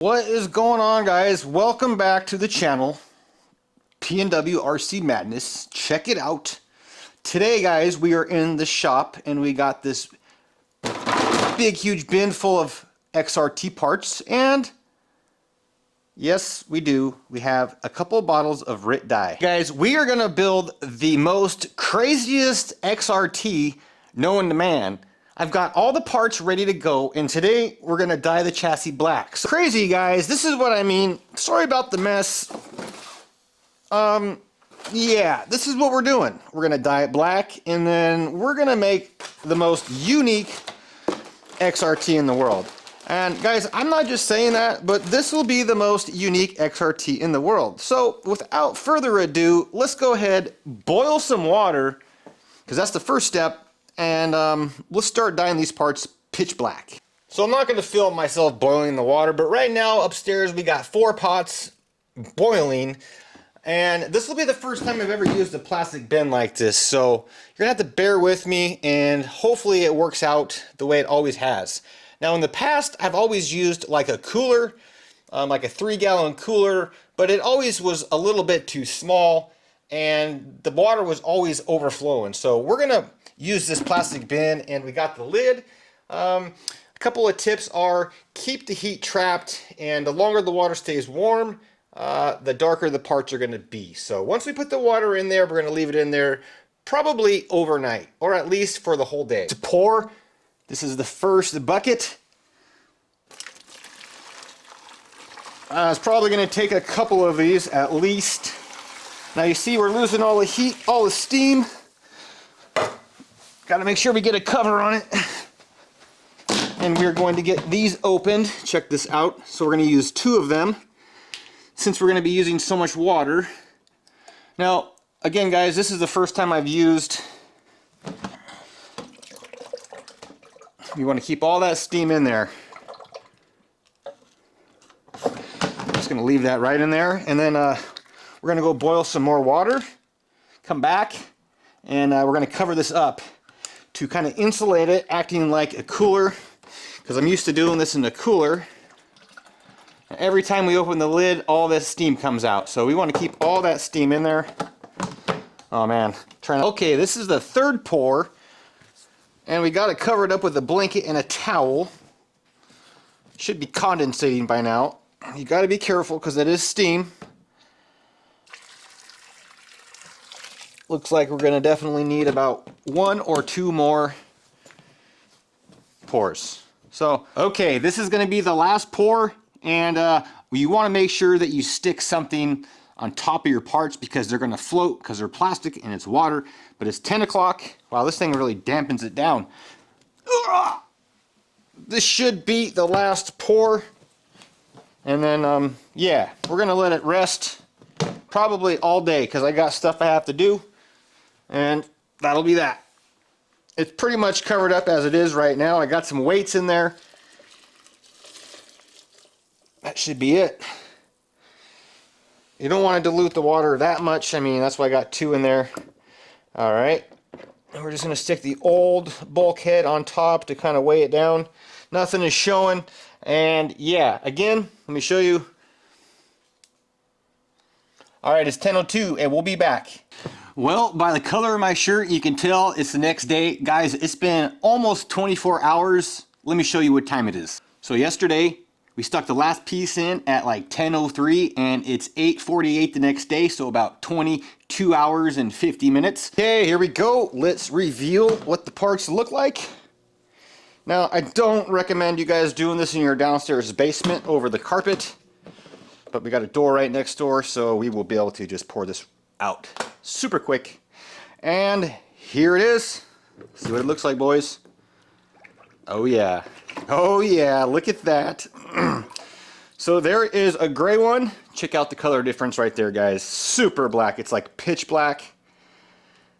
What is going on, guys? Welcome back to the channel, PnwRcMadness. Check it out. Today, guys, we are in the shop and we got this big, huge bin full of XRT parts. And yes, we do. We have a couple bottles of Rit Dye. Guys, we are going to build the most craziest XRT known to man. I've got all the parts ready to go, and today we're gonna dye the chassis black. So crazy, guys, this is what I mean. Sorry about the mess. Yeah, this is what we're doing. We're gonna dye it black, and then we're gonna make the most unique XRT in the world. And guys, I'm not just saying that, but this will be the most unique XRT in the world. So without further ado, let's go ahead, boil some water, because that's the first step. And let's start dyeing these parts pitch black. So I'm not going to film myself boiling the water, but right now upstairs we got 4 pots boiling. And this will be the first time I've ever used a plastic bin like this. So you're going to have to bear with me, and hopefully it works out the way it always has. Now in the past, I've always used like a cooler, like a 3-gallon cooler, but it always was a little bit too small and the water was always overflowing. So we're going to use this plastic bin, and we got the lid. A couple of tips are keep the heat trapped, and the longer the water stays warm, the darker the parts are going to be. So once we put the water in there, we're going to leave it in there probably overnight, or at least for the whole day. To pour, this is the first bucket. It's probably going to take a couple of these at least. Now you see we're losing all the heat, all the steam. Got to make sure we get a cover on it. And we're going to get these opened. Check this out. So we're going to use 2 of them since we're going to be using so much water. Now, again, guys, this is the first time I've used. You want to keep all that steam in there. Just going to leave that right in there. And then we're going to go boil some more water. Come back. And we're going to cover this up to kind of insulate it, acting like a cooler, because I'm used to doing this in a cooler. Every time we open the lid, all this steam comes out. So we want to keep all that steam in there. Oh man, okay, this is the 3rd pour, and we got to cover it up with a blanket and a towel. Should be condensating by now. You got to be careful because it is steam. Looks like we're going to definitely need about 1 or 2 more pours. So, okay, this is going to be the last pour, and you want to make sure that you stick something on top of your parts because they're going to float because they're plastic and it's water. But it's 10 o'clock. Wow, this thing really dampens it down. This should be the last pour. And then, yeah, we're going to let it rest probably all day because I got stuff I have to do. And that'll be that. It's pretty much covered up as it is right now. I got some weights in there. That should be it. You don't want to dilute the water that much. I mean, that's why I got 2 in there. All right. And we're just going to stick the old bulkhead on top to kind of weigh it down. Nothing is showing. And yeah, again, let me show you. All right, it's 10:02 and we'll be back. Well, by the color of my shirt, you can tell it's the next day. Guys, it's been almost 24 hours. Let me show you what time it is. So yesterday, we stuck the last piece in at like 10:03, and it's 8:48 the next day, so about 22 hours and 50 minutes. Okay, here we go. Let's reveal what the parts look like. Now, I don't recommend you guys doing this in your downstairs basement over the carpet, but we got a door right next door, so we will be able to just pour this out super quick. And here it is. See what it looks like, boys. Oh yeah. Oh yeah, look at that. So there is a gray one. Check out the color difference right there, guys. Super black. It's like pitch black.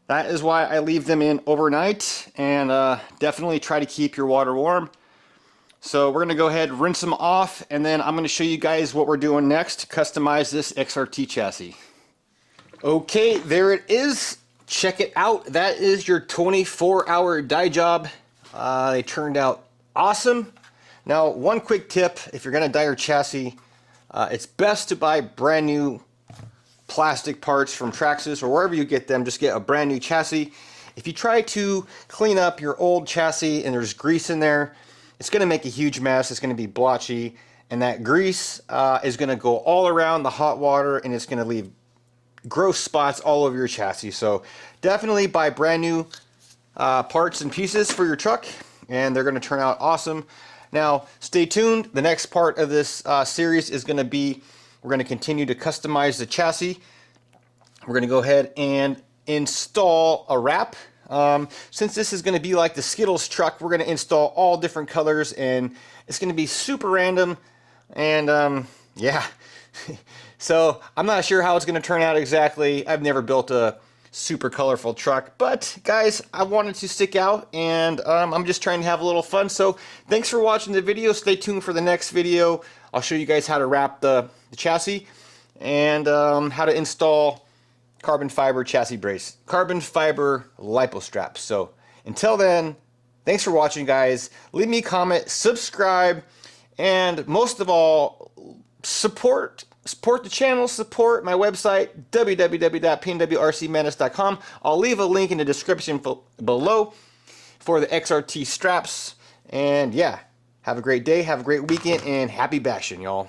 That is why I leave them in overnight, and definitely try to keep your water warm. So we're gonna go ahead, rinse them off, and then I'm gonna show you guys what we're doing next to customize this XRT chassis. Okay, there it is. Check it out. That is your 24-hour dye job. They turned out awesome. Now, one quick tip, if you're going to dye your chassis, it's best to buy brand new plastic parts from Traxxas or wherever you get them. Just get a brand new chassis. If you try to clean up your old chassis and there's grease in there, it's going to make a huge mess. It's going to be blotchy, and that grease is going to go all around the hot water, and it's going to leave gross spots all over your chassis. So definitely buy brand new parts and pieces for your truck, and they're going to turn out awesome. Now stay tuned. The next part of this series is going to be, we're going to continue to customize the chassis. We're going to go ahead and install a wrap. Since this is going to be like the Skittles truck, we're going to install all different colors, and it's going to be super random. And yeah, so I'm not sure how it's going to turn out exactly. I've never built a super colorful truck, but guys, I wanted to stick out, and I'm just trying to have a little fun. So thanks for watching the video. Stay tuned for the next video. I'll show you guys how to wrap the chassis, and how to install carbon fiber chassis brace, carbon fiber lipo straps. So until then, thanks for watching, guys. Leave me a comment, subscribe, and most of all, support the channel, support my website, www.PnwRcMadness.com. I'll leave a link in the description below for the XRT straps. And yeah, have a great day, have a great weekend, and happy bashing, y'all.